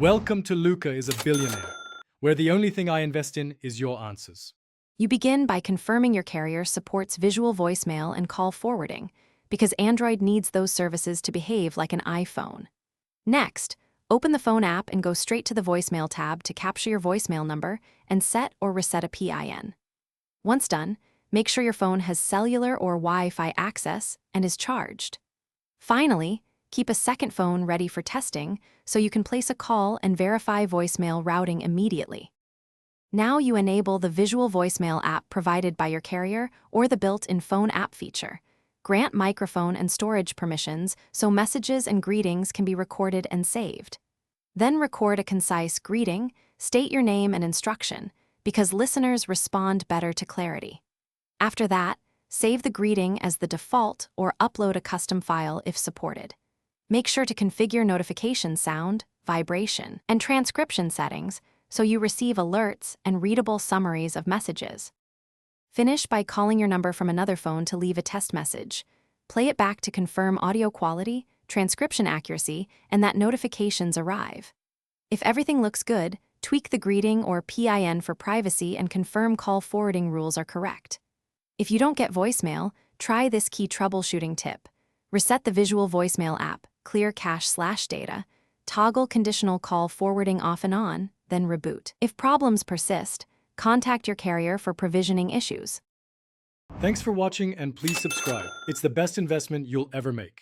Welcome to Luca is a Billionaire, where the only thing I invest in is your answers. You begin by confirming your carrier supports visual voicemail and call forwarding, because Android needs those services to behave like an iPhone. Next, open the phone app and go straight to the voicemail tab to capture your voicemail number and set or reset a PIN. Once done, make sure your phone has cellular or Wi-Fi access and is charged. Finally, keep a second phone ready for testing so you can place a call and verify voicemail routing immediately. Now you enable the visual voicemail app provided by your carrier or the built-in phone app feature. Grant microphone and storage permissions so messages and greetings can be recorded and saved. Then record a concise greeting, state your name and instruction, because listeners respond better to clarity. After that, save the greeting as the default or upload a custom file if supported. Make sure to configure notification sound, vibration, and transcription settings so you receive alerts and readable summaries of messages. Finish by calling your number from another phone to leave a test message. Play it back to confirm audio quality, transcription accuracy, and that notifications arrive. If everything looks good, tweak the greeting or PIN for privacy and confirm call forwarding rules are correct. If you don't get voicemail, try this key troubleshooting tip. Reset the visual voicemail app, clear cache/data, toggle conditional call forwarding off and on, then reboot. If problems persist, contact your carrier for provisioning issues. Thanks for watching and please subscribe. It's the best investment you'll ever make.